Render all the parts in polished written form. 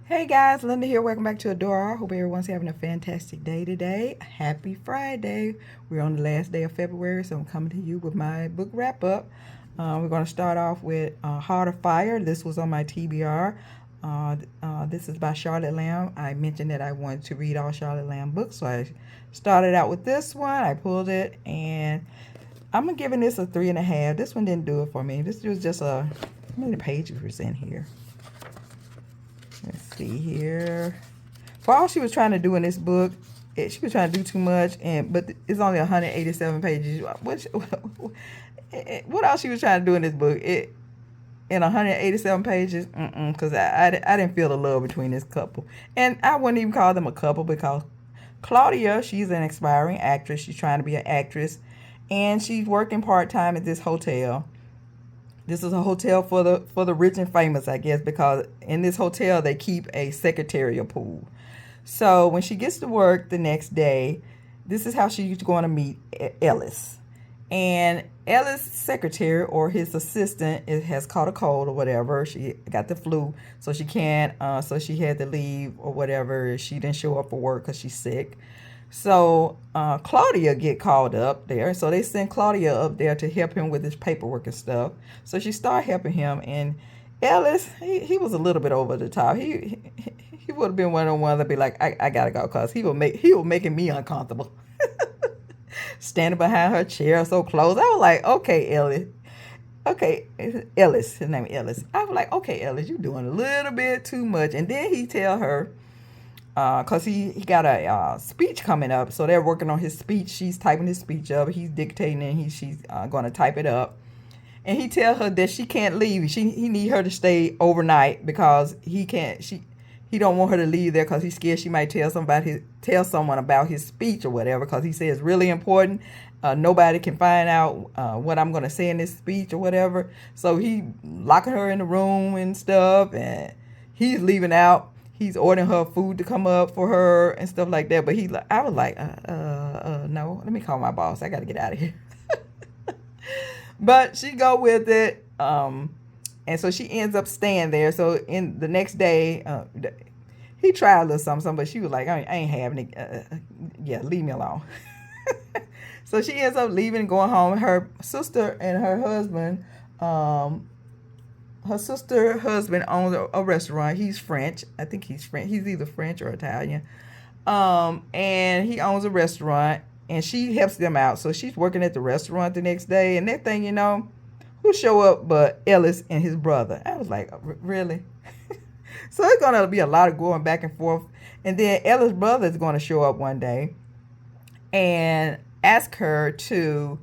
Hey guys, Linda here. Welcome back to Adora. Hope everyone's having a fantastic day today. Happy Friday. We're on the last day of February, so I'm coming to you with my book wrap up. We're going to start off with Heart of Fire. This was on my TBR. This is by Charlotte Lamb. I mentioned that I wanted to read all Charlotte Lamb books, so I started out with this one. I pulled it, and I'm giving this a 3.5. This one didn't do it for me. This was just how many pages was in here? Let's see here. For all she was trying to do in this book, she was trying to do too much, but it's only 187 pages. What else she was trying to do in this book? In 187 pages, because I didn't feel the love between this couple, and I wouldn't even call them a couple because Claudia, she's an aspiring actress. She's trying to be an actress, and she's working part-time at this hotel. This is a hotel for the rich and famous, I guess, because in this hotel they keep a secretarial pool. So when she gets to work the next day, this is how she's going to meet Ellis. And Ellis' secretary or his assistant has caught a cold or whatever. She got the flu, so she can't. So she had to leave or whatever. She didn't show up for work because she's sick. So Claudia get called up there. So they sent Claudia up there to help him with his paperwork and stuff. So she started helping him. And Ellis, he was a little bit over the top. He would have been one of the ones that be like, I gotta go, cause he was making me uncomfortable. Standing behind her chair so close. I was like, okay, Ellis. Okay, Ellis. His name is Ellis. I was like, okay, Ellis, you doing a little bit too much. And then he tell her, because he got a speech coming up, so they're working on his speech. She's typing his speech up. He's dictating, and she's going to type it up. And he tell her that she can't leave. He need her to stay overnight because he can't. He don't want her to leave there because he's scared she might tell someone about his speech or whatever. Because he says it's really important. Nobody can find out what I'm going to say in this speech or whatever. So he locking her in the room and stuff, and he's leaving out. He's ordering her food to come up for her and stuff like that. But I was like, no, let me call my boss. I got to get out of here. But she go with it. And so she ends up staying there. So in the next day, he tried a little something, but she was like, I ain't having it. Yeah, leave me alone. So she ends up leaving and going home. Her sister and her husband, owns a restaurant. He's French. I think he's French. He's either French or Italian. And he owns a restaurant, and she helps them out. So she's working at the restaurant the next day, and that thing, who show up but Ellis and his brother? I was like, really? So it's gonna be a lot of going back and forth. And then Ellis' brother is gonna show up one day and ask her to,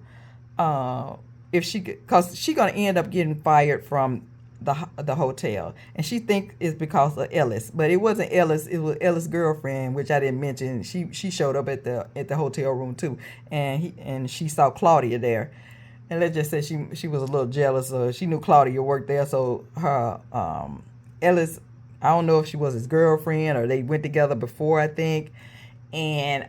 if she, because she's gonna end up getting fired from the hotel, and she think it's because of Ellis, but it wasn't Ellis. It was Ellis' girlfriend, which I didn't mention. She showed up at the hotel room too, and she saw Claudia there, and let's just say she was a little jealous. She knew Claudia worked there, so her Ellis, I don't know if she was his girlfriend or they went together before, I think, and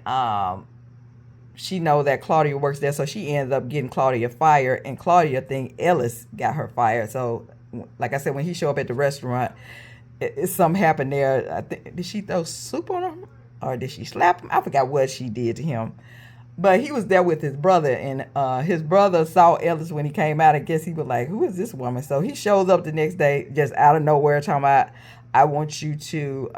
she know that Claudia works there, so she ends up getting Claudia fired, and Claudia think Ellis got her fired. So like I said, when he showed up at the restaurant, something happened there. Did she throw soup on him or did she slap him? I forgot what she did to him. But he was there with his brother, and his brother saw Ellis when he came out. I guess he was like, who is this woman? So he shows up the next day just out of nowhere talking about, I want you to,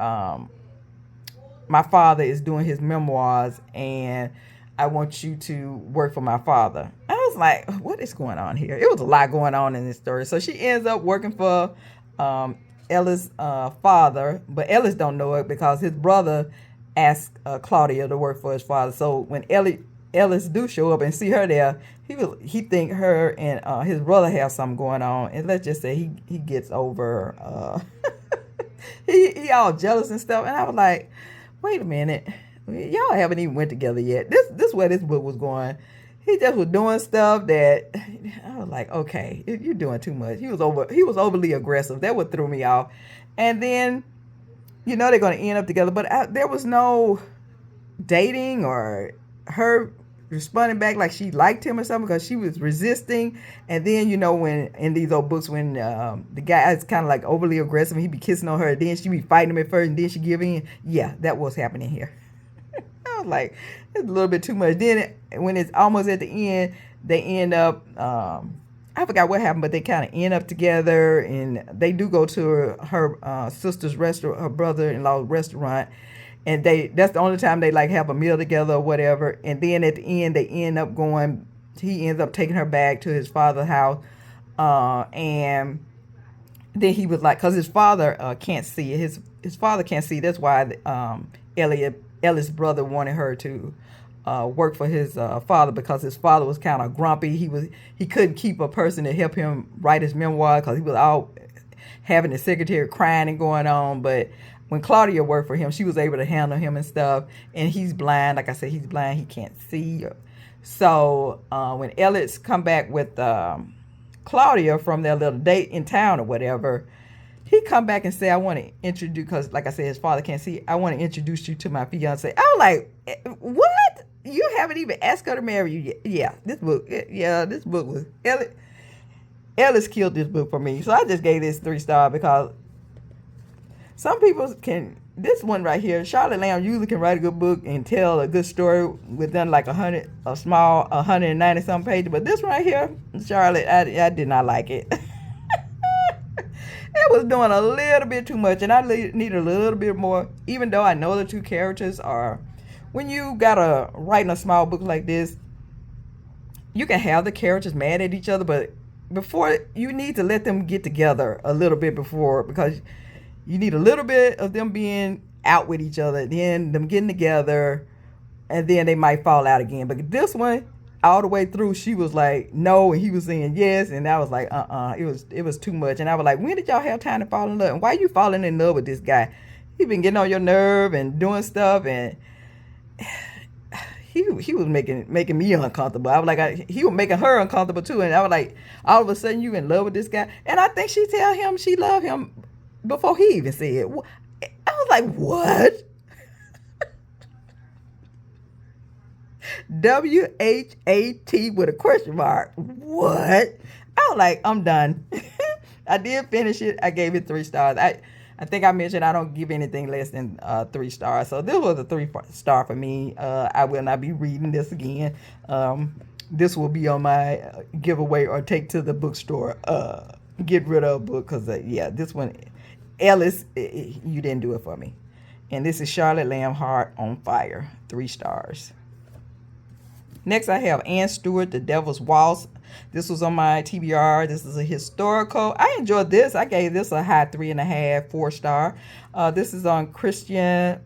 my father is doing his memoirs, and I want you to work for my father. I was like, what is going on here? It was a lot going on in this story. So she ends up working for Ellis' father, but Ellis don't know it because his brother asked Claudia to work for his father. So when Ellis do show up and see her there, he think her and his brother have something going on, and let's just say he gets over he all jealous and stuff. And I was like, wait a minute. Y'all haven't even went together yet. This where this book was going. He just was doing stuff that I was like, okay, you're doing too much. He was overly aggressive. That would throw me off. And then, they're going to end up together. But there was no dating or her responding back like she liked him or something, because she was resisting. And then, you know, when in these old books, when the guy is kind of like overly aggressive and he be kissing on her, then she be fighting him at first and then she give in. Yeah, that was happening here. I was like, it's a little bit too much. Then when it's almost at the end, they end up, I forgot what happened, but they kind of end up together, and they do go to her sister's restaurant, her brother-in-law's restaurant, and that's the only time they like have a meal together or whatever. And then at the end, they end up going, he ends up taking her back to his father's house, and then he was like, because his father can't see, his father can't see, that's why Ellie's brother wanted her to work for his father, because his father was kind of grumpy. He couldn't keep a person to help him write his memoir because he was out having the secretary crying and going on. But when Claudia worked for him, she was able to handle him and stuff. And he's blind. Like I said, he's blind. He can't see. So when Elliot's come back with Claudia from their little date in town or whatever, he come back and say, I want to introduce, because like I said, his father can't see, I want to introduce you to my fiance. I was like, what? You haven't even asked her to marry you yet. Yeah, this book was, Ellis killed this book for me. So I just gave this 3 stars because some people can, this one right here, Charlotte Lamb usually can write a good book and tell a good story within like 190 some pages. But this right here, Charlotte, I did not like it. It was doing a little bit too much, and I need a little bit more, even though I know the 2 characters are, when you gotta write in a small book like this, you can have the characters mad at each other, but before, you need to let them get together a little bit before, because you need a little bit of them being out with each other, then them getting together, and then they might fall out again. But this one, all the way through, she was like no, and he was saying yes, and I was like it was too much. And I was like, when did y'all have time to fall in love? And why are you falling in love with this guy? He been getting on your nerve and doing stuff, and he was making me uncomfortable. I was like, he was making her uncomfortable too. And I was like, all of a sudden you in love with this guy? And I think she tell him she loved him before he even said it. I was like, what? WHAT with a question mark. What? I was like, I'm done. I did finish it. I gave it 3 stars. I think I mentioned I don't give anything less than 3 stars. So this was a 3-star for me. I will not be reading this again. This will be on my giveaway or take to the bookstore. Get rid of a book, because this one, Ellis, you didn't do it for me. And this is Charlotte Lamb, Heart on Fire, 3 stars. Next, I have Anne Stewart, The Devil's Waltz. This was on my TBR. This is a historical. I enjoyed this. I gave this a high 3.5, 4-star. This is on Christian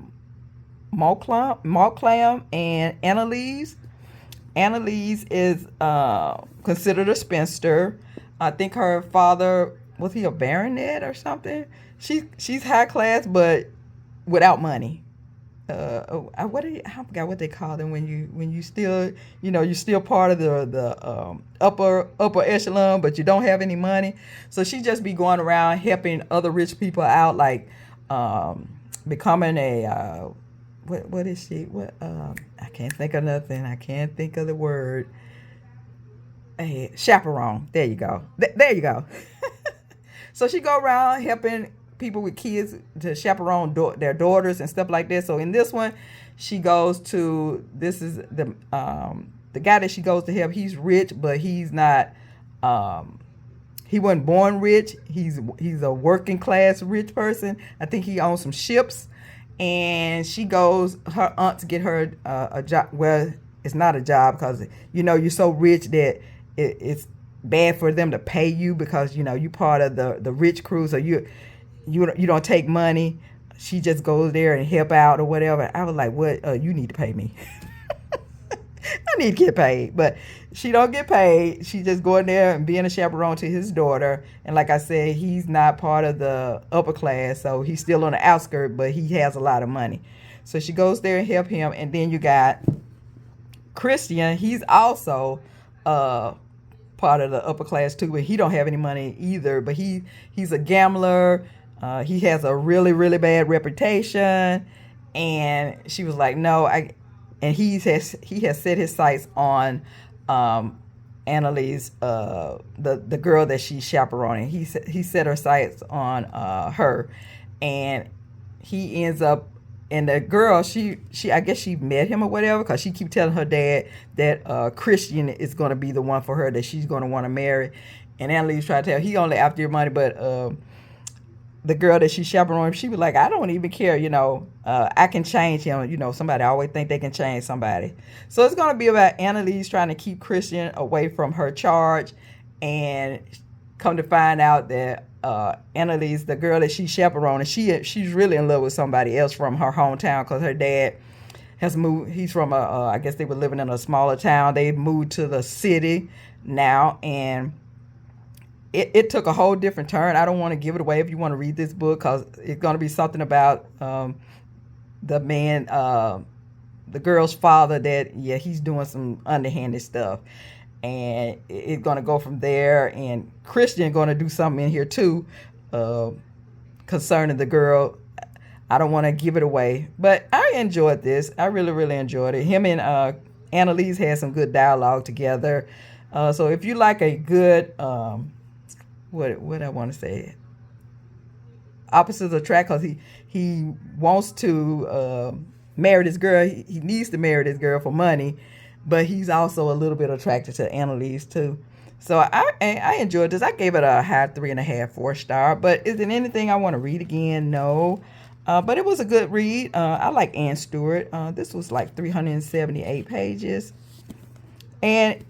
Malclam and Annalise. Annalise is considered a spinster. I think her father, was he a baronet or something? She's high class, but without money. I forgot what they call them when you still, you're still part of the upper echelon, but you don't have any money. So she just be going around helping other rich people out, like becoming a what is she? I can't think of nothing. I can't think of the word. A chaperone. There you go. There you go. So she go around helping people with kids to chaperone their daughters and stuff like that. So in this one, she goes to, this is the guy that she goes to help. He's rich, but he's not, he wasn't born rich. He's a working class rich person. I think he owns some ships, and she goes, her aunt, to get her a job. Well, it's not a job, because you're so rich that it's bad for them to pay you, because you part of the rich crew, so you don't take money. She just goes there and help out or whatever. I was like, what? You need to pay me. I need to get paid. But she don't get paid. She just going there and being a chaperone to his daughter. And like I said, he's not part of the upper class, so he's still on the outskirts, but he has a lot of money. So she goes there and help him. And then you got Christian. He's also part of the upper class too, but he don't have any money either. But he's a gambler. He has a really, really bad reputation. And she was like, no, and he has set his sights on Annalise, the girl that she's chaperoning. He set her sights on her, and he ends up. And the girl, she I guess she met him or whatever, because she keep telling her dad that Christian is going to be the one for her, that she's going to want to marry. And Annalise tried to tell he only after your money, but the girl that she chaperoned, she was like, I don't even care, I can change him. Somebody always think they can change somebody. So it's going to be about Annalise trying to keep Christian away from her charge, and come to find out that Annalise, the girl that she chaperoned, she's really in love with somebody else from her hometown, because her dad has moved. He's from I guess they were living in a smaller town. They moved to the city now, and it took a whole different turn. I don't want to give it away if you want to read this book, because it's going to be something about the man, the girl's father, that he's doing some underhanded stuff, and it's going to go from there. And Christian going to do something in here too, concerning the girl. I don't want to give it away, but I enjoyed this. I really, really enjoyed it. Him and Annalise had some good dialogue together. So if you like a good, what I want to say, opposites attract, because he wants to marry this girl. He needs to marry this girl for money, but he's also a little bit attracted to Annalise too. So I enjoyed this. I gave it a high 3.5, 4-star. But is it anything I want to read again? No. But it was a good read. I like Ann Stewart. This was like 378 pages. And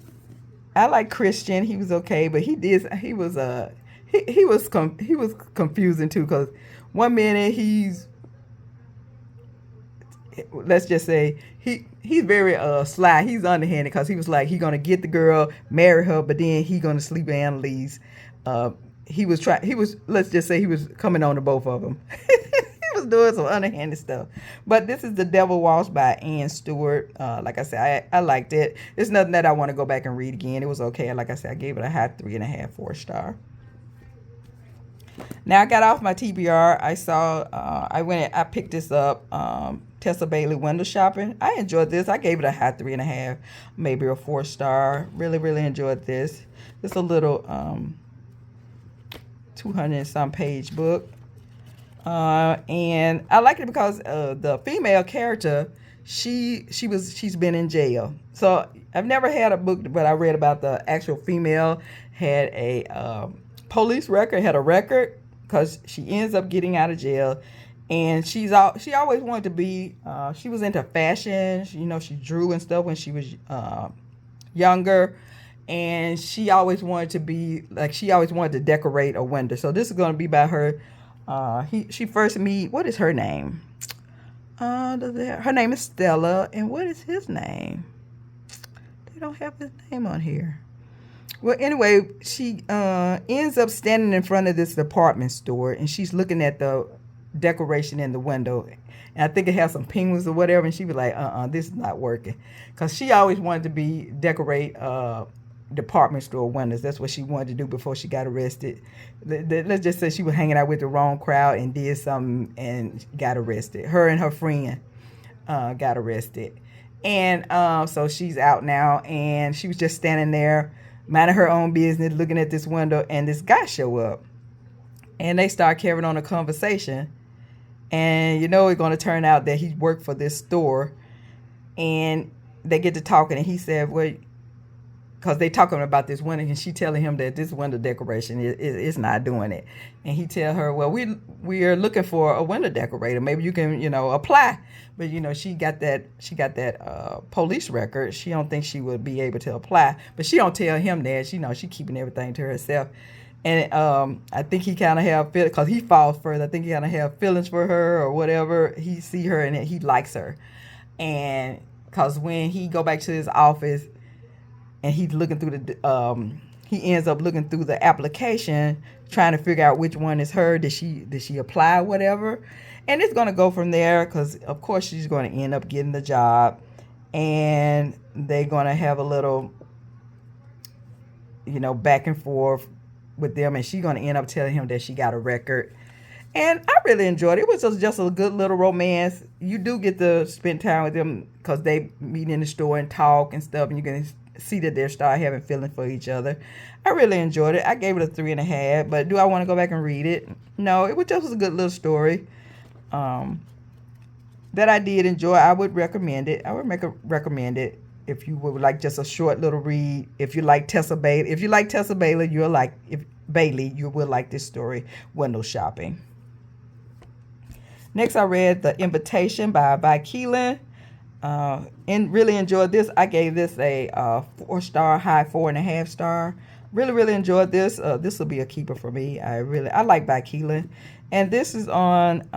I like Christian. He was okay, but he was confusing too, because one minute let's just say he's very sly. He's underhanded, because he was like, he gonna get the girl, marry her, but then he gonna sleep with Annalise. Let's just say he was coming on to both of them. He was doing some underhanded stuff. But this is The Devil Walks by Ann Stewart. Like I said, I liked it. It's nothing that I want to go back and read again. It was okay. Like I said, I gave it a high 3.5, 4-star. Now I got off my TBR. I picked this up. Tessa Bailey Window Shopping. I enjoyed this. I gave it a high 3.5, maybe a 4-star. Really, really enjoyed this. It's a little 200 and some page book. And I liked it because the female character, she's been in jail. So I've never had a book, but I read about the actual female had a police record, had a record, because she ends up getting out of jail. And she always wanted to be, she was into fashion. She drew and stuff when she was younger. And she always wanted to decorate a window. So this is going to be about her. She first meet, what is her name? Her name is Stella. And what is his name? They don't have his name on here. Well, anyway, she ends up standing in front of this department store, and she's looking at the decoration in the window. And I think it has some penguins or whatever, and she was like, this is not working. Because she always wanted to decorate department store windows. That's what she wanted to do before she got arrested. Let's just say she was hanging out with the wrong crowd and did something and got arrested. Her and her friend got arrested. And so she's out now, and she was just standing there minding her own business, looking at this window, and this guy show up. And they start carrying on a conversation. And it's going to turn out that he worked for this store. And they get to talking, and he said, well, because they talking about this window, and she telling him that this window decoration is not doing it. And he tell her, well, we are looking for a window decorator. Maybe you can, apply. But, she got that police record. She don't think she would be able to apply. But she don't tell him that. She keeping everything to herself. And I think he kind of have feelings, because he falls further. I think he kind of have feelings for her or whatever. He see her and he likes her. And because when he go back to his office and he's looking through he ends up looking through the application, trying to figure out which one is her. Did she apply, whatever? And it's going to go from there, because, of course, she's going to end up getting the job. And they're going to have a little, back and forth with them. And she's going to end up telling him that she got a record. And I really enjoyed it. It was just a good little romance. You do get to spend time with them because they meet in the store and talk and stuff, and you can see that they start having feelings for each other. I really enjoyed it. I gave it a 3.5. But do I want to go back and read it? No, it was just a good little story. Um, that I did enjoy. I would recommend it. I would recommend it if you would like just a short little read. If you like Tessa Bailey, you'll like if Bailey, you will like this story, Window Shopping. Next, I read The Invitation by Keelan. And really enjoyed this. I gave this a 4-star, high 4.5 star. Really enjoyed this. This will be a keeper for me. I like by Keelan. And this is on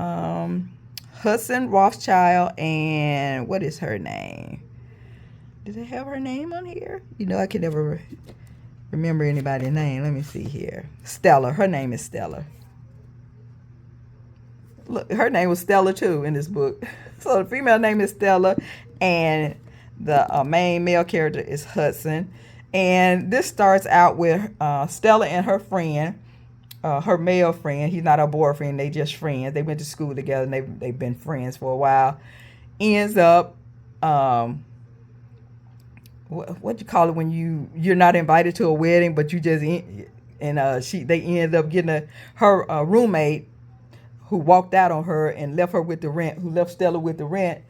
Hudson Rothschild, and what is her name? Did they have her name on here? You know, I can never remember anybody's name. Let me see here. Stella. Her name is Stella. Look, her name was Stella too in this book. So the female name is Stella, and the main male character is Hudson. And this starts out with Stella and her friend, her male friend. He's not her boyfriend. They just friends. They went to school together, and they've been friends for a while. Ends up, what you call it when you're not invited to a wedding, but you just they end up getting her roommate who walked out on her and left her with the rent, who left Stella with the rent,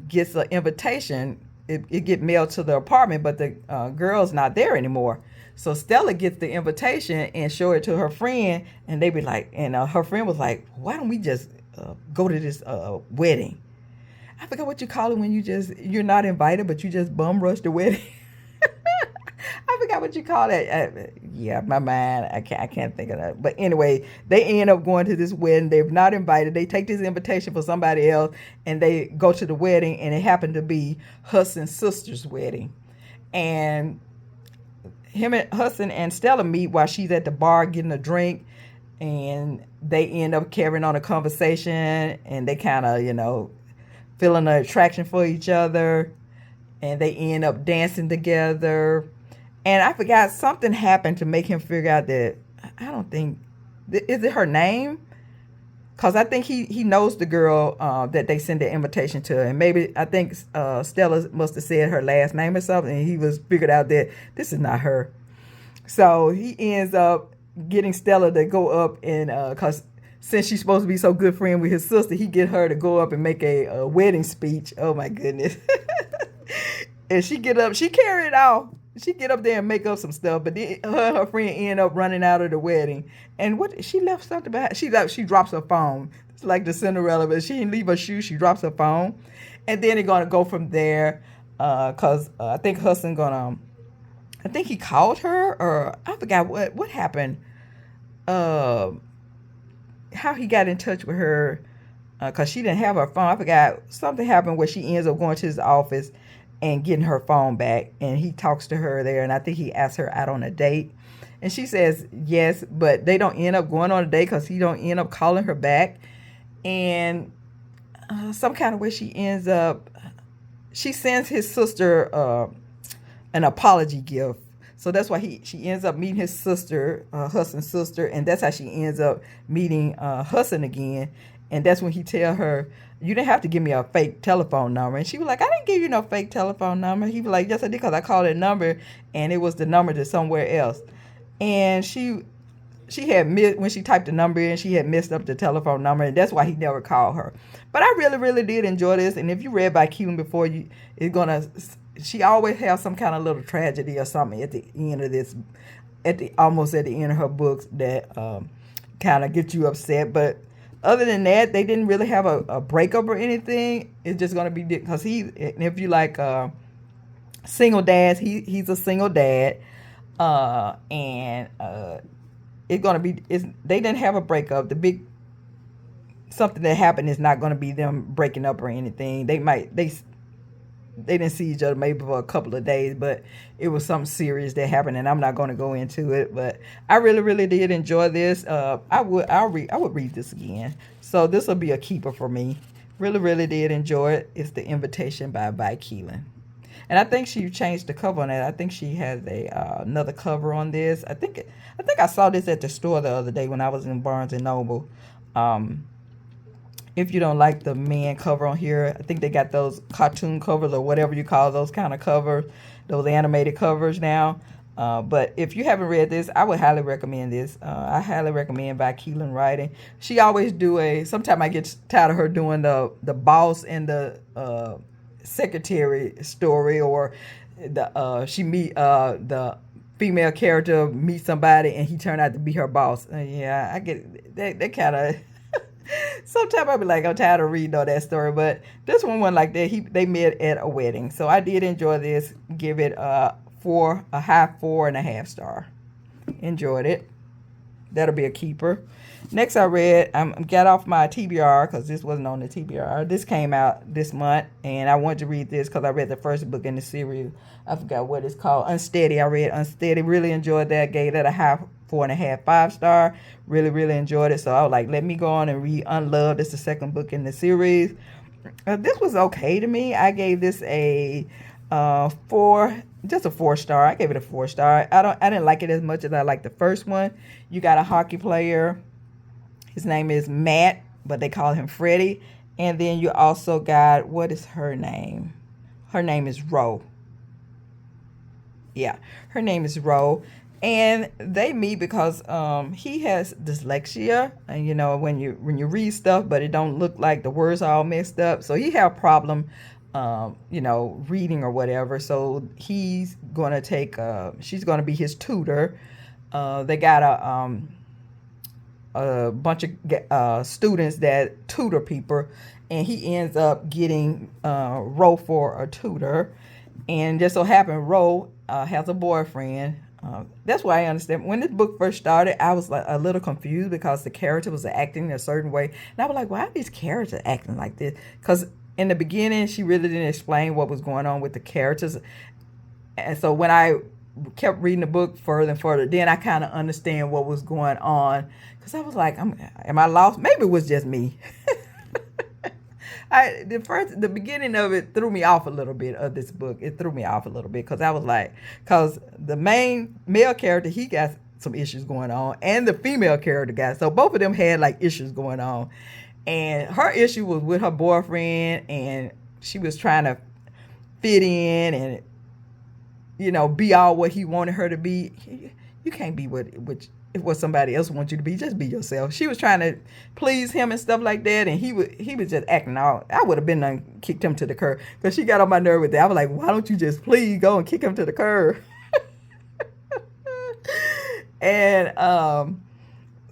gets an invitation. It get mailed to the apartment, but the girl's not there anymore. So Stella gets the invitation and show it to her friend, and they be like, and her friend was like, why don't we just go to this wedding? I forgot what you call it when you're not invited, but you just bum rush the wedding. I forgot what you call that. Yeah, my mind, I can't think of that. But anyway, they end up going to this wedding. They're not invited. They take this invitation for somebody else, and they go to the wedding, and it happened to be Hudson's sister's wedding. And Hudson and Stella meet while she's at the bar getting a drink, and they end up carrying on a conversation, and they kind of, feeling an attraction for each other, and they end up dancing together. And I forgot, something happened to make him figure out that, I don't think, is it her name? Because I think he knows the girl that they sent the invitation to. And maybe, I think Stella must have said her last name or something. And he was figured out that this is not her. So he ends up getting Stella to go up and, because since she's supposed to be so good friend with his sister, he get her to go up and make a wedding speech. Oh my goodness. And she carry it off. She get up there and make up some stuff, but then her friend end up running out of the wedding. And she left something behind. She drops her phone. It's like the Cinderella, but she didn't leave her shoes. She drops her phone, and then they're gonna go from there. Cause I think Hudson I think he called her, or I forgot what happened. How he got in touch with her, cause she didn't have her phone. I forgot, something happened where she ends up going to his office and getting her phone back, and he talks to her there, and I think he asks her out on a date, and she says yes, but they don't end up going on a date because he don't end up calling her back. And some kind of way she sends his sister an apology gift. So that's why she ends up meeting his sister, Hudson's sister, and that's how she ends up meeting Hudson again. And that's when he tell her, you didn't have to give me a fake telephone number. And she was like, I didn't give you no fake telephone number. He was like, yes, I did, because I called that number, and it was the number to somewhere else. And she had when she typed the number in, she had messed up the telephone number, and that's why he never called her. But I really did enjoy this. And if you read by Keelan before, she always has some kind of little tragedy or something at the end of this, almost at the end of her books that kind of get you upset. But other than that, they didn't really have a breakup or anything. It's just going to be, because if you like single dads, he's a single dad. And it's going to be, they didn't have a breakup. Something that happened is not going to be them breaking up or anything. They didn't see each other maybe for a couple of days, but it was something serious that happened, and I'm not going to go into it. But I really did enjoy this. I would read this again. So this will be a keeper for me. Really did enjoy it. It's The Invitation by Keelan. And I think she changed the cover on that. I think she has a another cover on this. I think I saw this at the store the other day when I was in Barnes and Noble. Um, if you don't like the man cover on here, I think they got those cartoon covers or whatever you call those kind of covers, those animated covers now. But if you haven't read this, I would highly recommend this. I highly recommend by Keelan writing. She always do sometimes I get tired of her doing the boss and the secretary story, or she meet the female character meet somebody and he turned out to be her boss. Yeah, I get that kind of. Sometimes I'll be like, I'm tired of reading all that story, but this one wasn't like that. They met at a wedding, so I did enjoy this. Give it a high 4.5 star. Enjoyed it. That'll be a keeper. Next, I read. Got off my TBR because this wasn't on the TBR. This came out this month, and I wanted to read this because I read the first book in the series. I forgot what it's called. Unsteady. I read Unsteady. Really enjoyed that. Gave that a high 4.5, 5 star. Really, really enjoyed it. So I was like, let me go on and read Unloved. It's the second book in the series. This was okay to me. I gave this a 4, just a 4 star. I gave it a 4 star. I didn't like it as much as I liked the first one. You got a hockey player. His name is Matt, but they call him Freddie. And then you also got, what is her name? Her name is Ro. Yeah, her name is Ro. And they meet because he has dyslexia, and you know when you read stuff, but it don't look like the words are all messed up. So he have a problem, reading or whatever. So he's gonna take. She's gonna be his tutor. They got a bunch of students that tutor people, and he ends up getting Ro for a tutor. And just so happened, Ro has a boyfriend. That's why I understand. When this book first started, I was like a little confused because the character was acting a certain way. And I was like, why are these characters acting like this? Because in the beginning, she really didn't explain what was going on with the characters. And so when I kept reading the book further and further, then I kind of understand what was going on. Because I was like, am I lost? Maybe it was just me. The beginning of it threw me off a little bit of this book. It threw me off a little bit because I was like, because the main male character, he got some issues going on, and the female character got, so both of them had like issues going on. And her issue was with her boyfriend, and she was trying to fit in and, be all what he wanted her to be. You can't be what somebody else wants you to be. Just be yourself. She was trying to please him and stuff like that, and he was just acting out. I would have been kicked him to the curb because she got on my nerve with that. I was like, why don't you just please go and kick him to the curb? And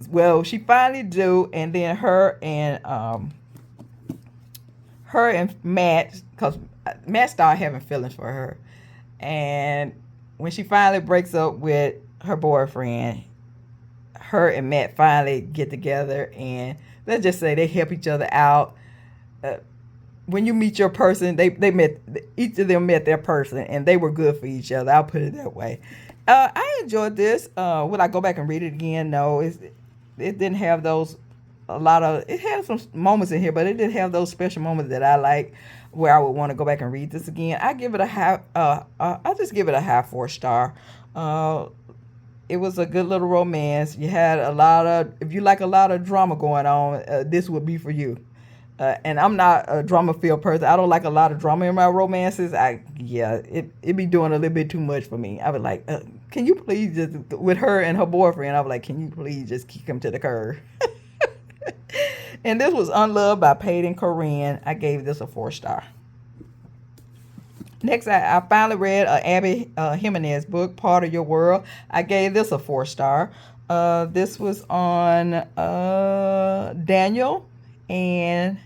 well, she finally do, and then her and Matt, because Matt started having feelings for her, and when she finally breaks up with her boyfriend, her and Matt finally get together, and let's just say they help each other out. When you meet your person, they met, each of them met their person, and they were good for each other. I'll put it that way. I enjoyed this. Would I go back and read it again? No, it didn't have it had some moments in here, but it didn't have those special moments that I like where I would want to go back and read this again. I give it a high, I'll just give it a high 4 star. It was a good little romance. You had if you like a lot of drama going on, this would be for you. And I'm not a drama-filled person. I don't like a lot of drama in my romances. It be doing a little bit too much for me. I was like, can you please just, with her and her boyfriend, I was like, can you please just kick him to the curb? And this was Unloved by Peyton Corinne. I gave this a 4 star. Next, I finally read Abby Jimenez book, Part of Your World. I gave this a 4 star. This was on Daniel and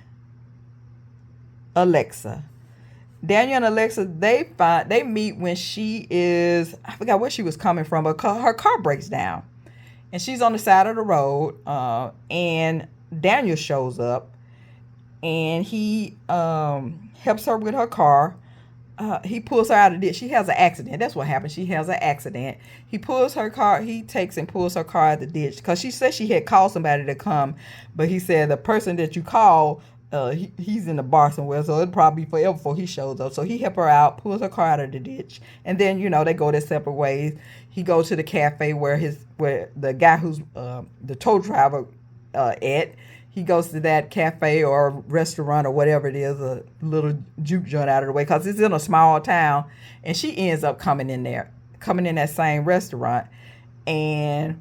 Alexa. Daniel and Alexa, they meet when she is, I forgot where she was coming from, but her car breaks down. And she's on the side of the road, and Daniel shows up, and he helps her with her car. He pulls her out of this. She has an accident. That's what happened. She has an accident. He pulls her car. He takes and pulls her car out of the ditch because she said she had called somebody to come, but he said the person that you call he's in the bar somewhere, so it'll probably be forever before he shows up. So he help her out, pulls her car out of the ditch, and then they go their separate ways. He goes to the cafe where the guy who's the tow driver at. He goes to that cafe or restaurant or whatever it is, a little juke joint out of the way, because it's in a small town, and she ends up coming in that same restaurant, and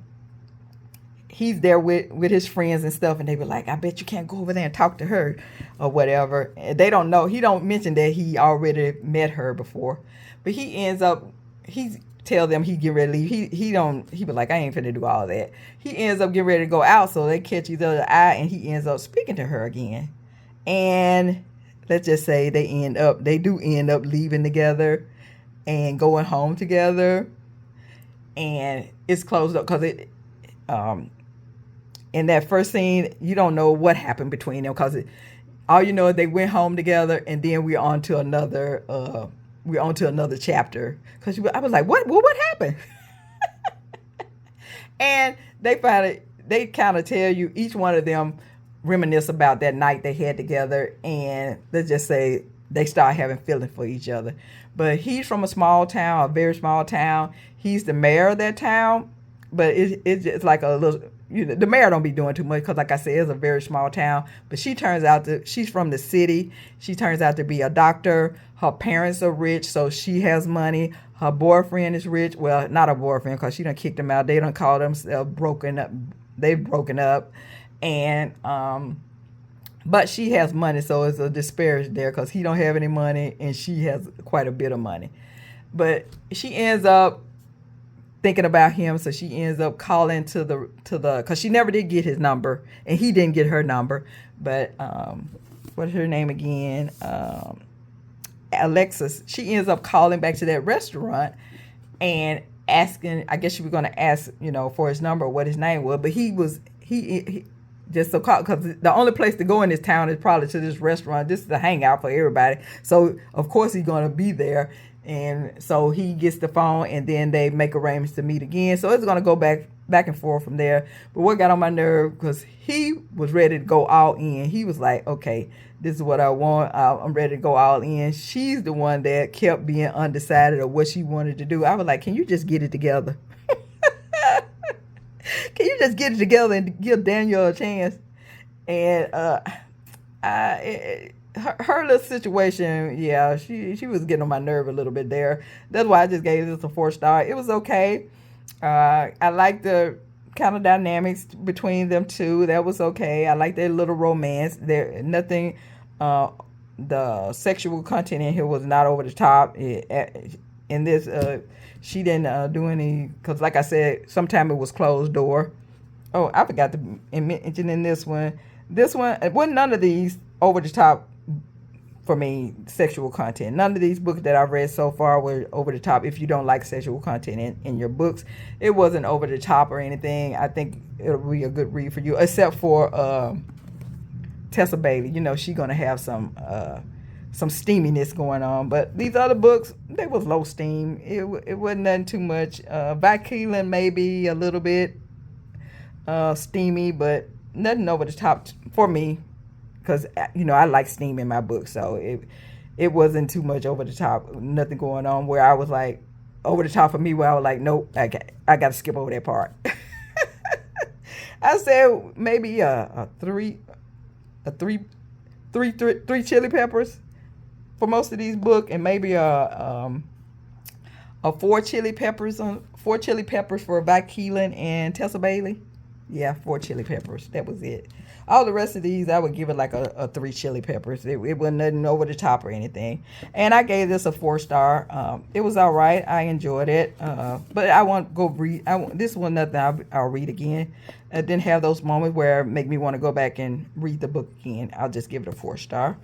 he's there with his friends and stuff, and they were like, I bet you can't go over there and talk to her or whatever. And they don't know. He don't mention that he already met her before. But he tell them he get ready to leave. He be like, I ain't finna do all that. He ends up getting ready to go out, so they catch each other's eye, and he ends up speaking to her again. And let's just say they do end up leaving together and going home together. And it's closed up because in that first scene, you don't know what happened between them, because all you know is they went home together, and then we're on to another chapter. Because I was like, what happened? And they kind of tell you, each one of them reminisce about that night they had together, and let's just say they start having feelings for each other. But he's from a very small town. He's the mayor of that town, but it's just like a little, the mayor don't be doing too much, because like I said, it's a very small town. But she's from the city. She turns out to be a doctor. Her parents are rich, so she has money. Her boyfriend is rich. Well, not a boyfriend, because she done kicked him out. They done call themselves broken up. They've broken up. And but she has money, so it's a disparity there, because he don't have any money and she has quite a bit of money. But she ends up thinking about him, so she ends up calling to the because she never did get his number, and he didn't get her number. But what's her name again? Alexis. She ends up calling back to that restaurant and asking. I guess she was going to ask, for his number, what his name was. But he just so called, because the only place to go in this town is probably to this restaurant. This is a hangout for everybody. So of course he's going to be there. And so he gets the phone, and then they make arrangements to meet again. So it's going to go back and forth from there. But what got on my nerve, because he was ready to go all in. He was like, okay, this is what I want. I'm ready to go all in. She's the one that kept being undecided of what she wanted to do. I was like, can you just get it together? Can you just get it together and give Daniel a chance? And her little situation, yeah, she was getting on my nerve a little bit there. That's why I just gave this a 4-star. It was okay. I like the kind of dynamics between them two. That was okay. I like their little romance. There nothing. The sexual content in here was not over the top. In this, she didn't do any, because like I said, sometime it was closed door. Oh, I forgot to mention in this one. This one, it wasn't none of these over the top for me, sexual content. None of these books that I've read so far were over the top. If you don't like sexual content in your books, it wasn't over the top or anything. I think it'll be a good read for you, except for Tessa Bailey. She's going to have some steaminess going on. But these other books, they was low steam. It wasn't nothing too much. Vaqueline maybe a little bit steamy, but nothing over the top for me, because I like steam in my book, so it wasn't too much over the top. Nothing going on where I was like over the top for me, where I was like, nope, I got to skip over that part. I said maybe three chili peppers for most of these books, and maybe four chili peppers for Vaqueline and Tessa Bailey. Yeah, 4 chili peppers. That was it. All the rest of these, I would give it like a 3 chili peppers. It wasn't nothing over the top or anything. And I gave this a 4-star. It was all right. I enjoyed it. But I won't go read. This one, nothing I'll read again. I didn't have those moments where it make me want to go back and read the book again. I'll just give it a 4-star.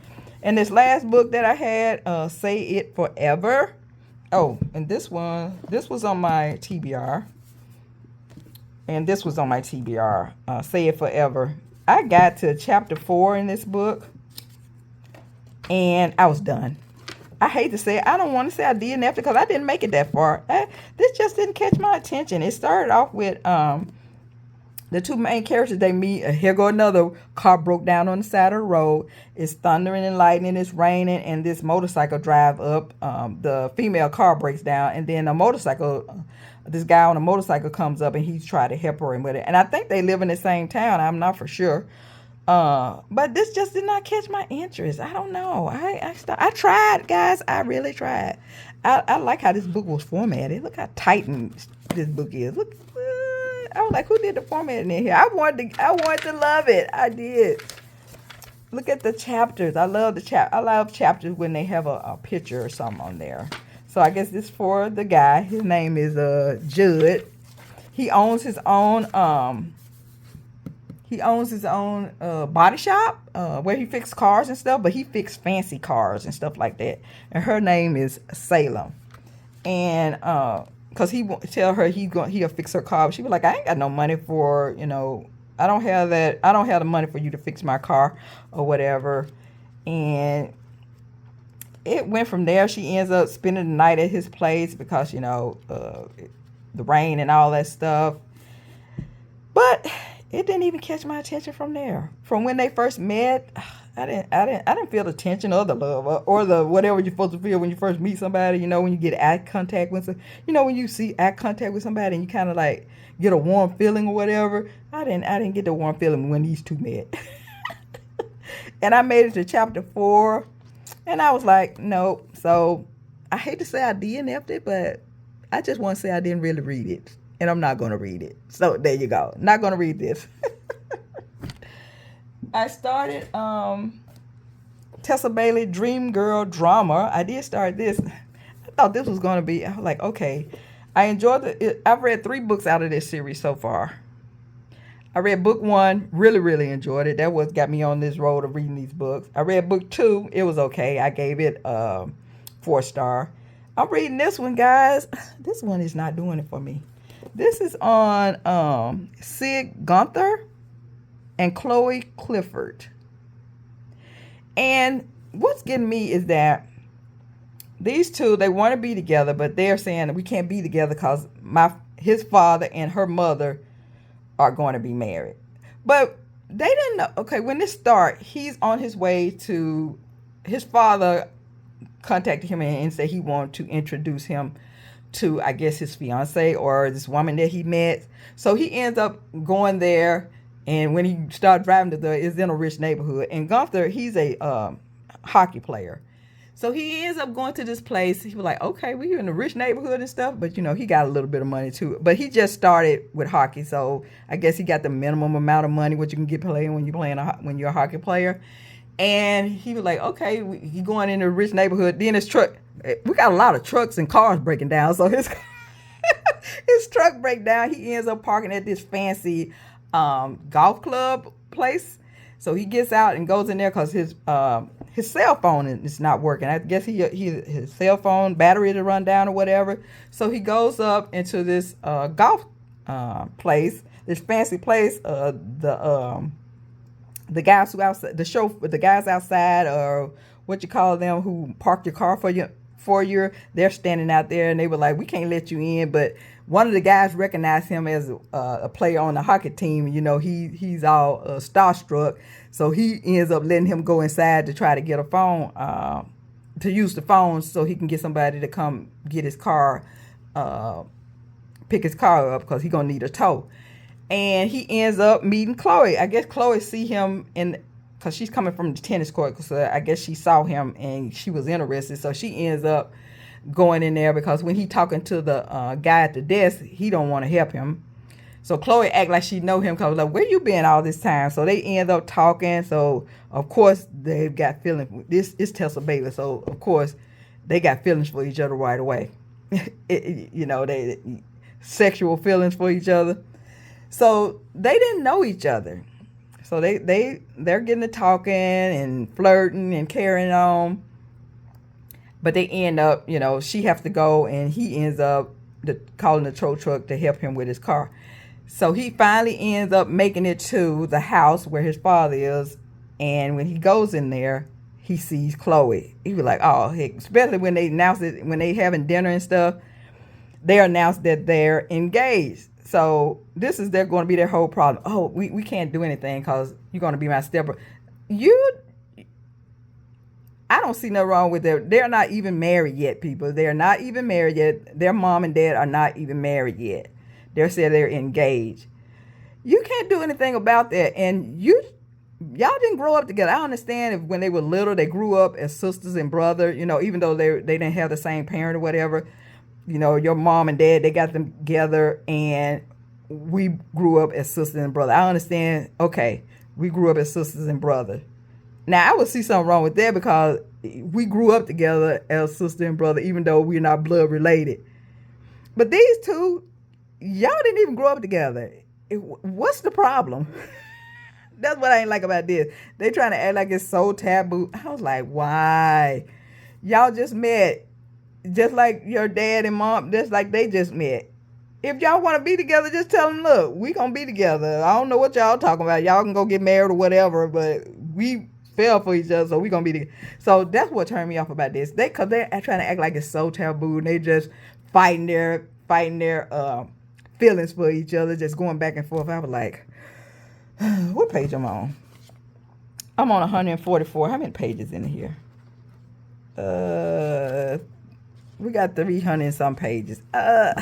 And this last book that I had, Say It Forever. Oh, and this was on my TBR. And this was on my TBR, Say It Forever. I got to chapter 4 in this book, and I was done. I hate to say it. I don't want to say I did after, because I didn't make it that far. This just didn't catch my attention. It started off with The two main characters they meet, here go another car broke down on the side of the road. It's thundering and lightning, it's raining, and this motorcycle drive up. The female car breaks down, and then a motorcycle, this guy on a motorcycle comes up and he's trying to help her and with it. And I think they live in the same town. I'm not for sure. But this just did not catch my interest. I don't know. I tried, guys. I really tried. I like how this book was formatted. Look how tight this book is. Look. I was like, who did the formatting in here? I wanted to love it. I did. Look at the chapters. I love chapters when they have a picture or something on there. So I guess this is for the guy. His name is Judd. He owns his own body shop where he fixes cars and stuff, but he fixes fancy cars and stuff like that. And her name is Salem. And because he tell her he'll fix her car. She was like, I ain't got no money for, I don't have the money for you to fix my car or whatever. And it went from there. She ends up spending the night at his place because, the rain and all that stuff. But it didn't even catch my attention from there. From when they first met, I didn't feel the tension or the love or the whatever you're supposed to feel when you first meet somebody. When you get eye contact with when you see eye contact with somebody and you kind of like get a warm feeling or whatever. I didn't get the warm feeling when these two met. And I made it to chapter 4, and I was like, nope. So I hate to say I DNF'd it, but I just want to say I didn't really read it, and I'm not going to read it. So there you go. Not going to read this. I started Tessa Bailey Dream Girl Drama. I did start this. I thought this was going to be, I was like, okay. I enjoyed I've read 3 books out of this series so far. I read book 1, really, really enjoyed it. That was got me on this road of reading these books. I read book 2, it was okay. I gave it 4-star. I'm reading this one, guys. This one is not doing it for me. This is on Sid Gunther and Chloe Clifford. And what's getting me is that these two, they want to be together, but they're saying that we can't be together because his father and her mother are going to be married. But they didn't know. Okay, when this started, he's on his way to, his father contacted him and said he wanted to introduce him to, I guess, his fiance or this woman that he met. So he ends up going there. And when he started driving to it's in a rich neighborhood. And Gunther, he's a hockey player. So he ends up going to this place. He was like, okay, we're in a rich neighborhood and stuff. But, he got a little bit of money too. But he just started with hockey. So I guess he got the minimum amount of money what you can get playing when you're a hockey player. And he was like, okay, he going in a rich neighborhood. Then his truck, we got a lot of trucks and cars breaking down. So his truck break down. He ends up parking at this fancy golf club place. So he gets out and goes in there because his cell phone is not working. I guess his cell phone battery to run down or whatever. So he goes up into this golf place, this fancy place. The guys who outside the guys outside, or what you call them, who park your car for you, they're standing out there and they were like, we can't let you in. But one of the guys recognized him as a player on the hockey team. He's all starstruck. So he ends up letting him go inside to try to get a phone, to use the phone so he can get somebody to come get his car, pick his car up because he's going to need a tow. And he ends up meeting Chloe. I guess Chloe see him because she's coming from the tennis court. So I guess she saw him and she was interested. So she ends up going in there because when he talking to the guy at the desk, he don't want to help him. So Chloe act like she know him because like, where you been all this time? So they end up talking. So of course they've got feelings. This is Tessa Bailey. So of course they got feelings for each other right away. They sexual feelings for each other. So they didn't know each other. So they're getting to talking and flirting and carrying on. But they end up, she has to go and he ends up calling the tow truck to help him with his car. So he finally ends up making it to the house where his father is. And when he goes in there, he sees Chloe. He was like, oh, heck, especially when they announce it, when they having dinner and stuff, they announced that they're engaged. So this is they're going to be their whole problem. Oh, we can't do anything because you're going to be my stepbrother. I don't see nothing wrong with them. They're not even married yet, people. They're not even married yet. Their mom and dad are not even married yet. They're saying they're engaged. You can't do anything about that. And y'all didn't grow up together. I understand if when they were little, they grew up as sisters and brothers, even though they didn't have the same parent or whatever. Your mom and dad, they got them together and we grew up as sisters and brothers. I understand, okay, we grew up as sisters and brothers. Now, I would see something wrong with that because we grew up together as sister and brother, even though we're not blood related. But these two, y'all didn't even grow up together. What's the problem? That's what I ain't like about this. They trying to act like it's so taboo. I was like, why? Y'all just met. Just like your dad and mom, just like they just met. If y'all want to be together, just tell them, look, we going to be together. I don't know what y'all talking about. Y'all can go get married or whatever, but we fell for each other, so we going to be together. So that's what turned me off about this. Because they're trying to act like it's so taboo, and they just fighting their feelings for each other, just going back and forth. I was like, what page am I on? I'm on 144. How many pages in here? We got 300 and some pages. I'm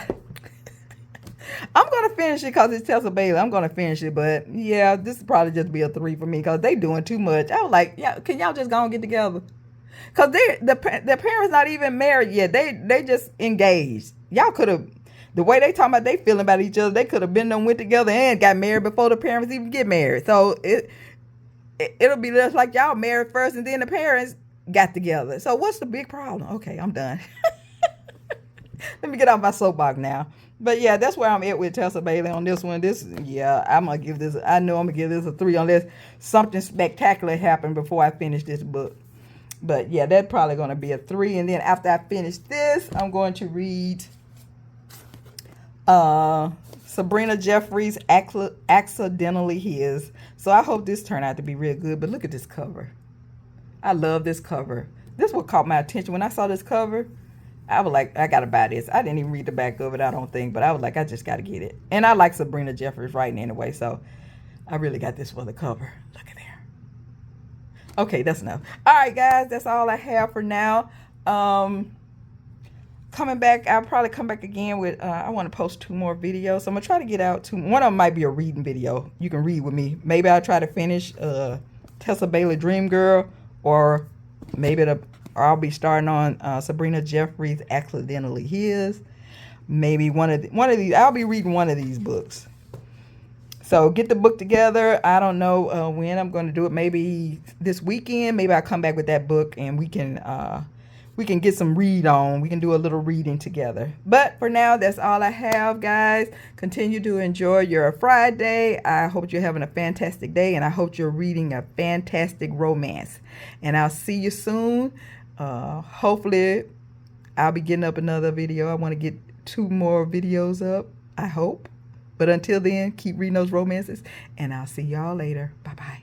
going to finish it because it's Tessa Bailey. I'm going to finish it. But, yeah, this will probably just be a 3 for me because they doing too much. I was like, yeah, can y'all just go and get together? Because the parents not even married yet. They just engaged. Y'all could have, the way they talking about they feeling about each other, they could have been them went together and got married before the parents even get married. So, it'll be just like y'all married first and then the parents got together. So, what's the big problem? Okay, I'm done. Let me get off my soapbox now. But yeah, that's where I'm at with Tessa Bailey on this one. I'm going to give this, I know I'm going to give this a 3 unless something spectacular happened before I finish this book. But yeah, that's probably going to be a 3. And then after I finish this, I'm going to read Sabrina Jeffries' Accidentally His. So I hope this turned out to be real good. But look at this cover. I love this cover. This is what caught my attention. When I saw this cover, I was like, I got to buy this. I didn't even read the back of it, I don't think. But I was like, I just got to get it. And I like Sabrina Jeffries writing anyway. So I really got this for the cover. Look at there. Okay, that's enough. All right, guys. That's all I have for now. Coming back, I'll probably come back again with, I want to post 2 more videos. So I'm going to try to get out 2. One of them might be a reading video. You can read with me. Maybe I'll try to finish Tessa Bailey Dream Girl. Or maybe I'll be starting on Sabrina Jeffries' Accidentally His. Maybe one of these. I'll be reading one of these books. So get the book together. I don't know when I'm going to do it. Maybe this weekend. Maybe I'll come back with that book and we can get some read on. We can do a little reading together. But for now, that's all I have, guys. Continue to enjoy your Friday. I hope you're having a fantastic day, and I hope you're reading a fantastic romance. And I'll see you soon. Hopefully, I'll be getting up another video. I want to get 2 more videos up, I hope. But until then, keep reading those romances, and I'll see y'all later. Bye-bye.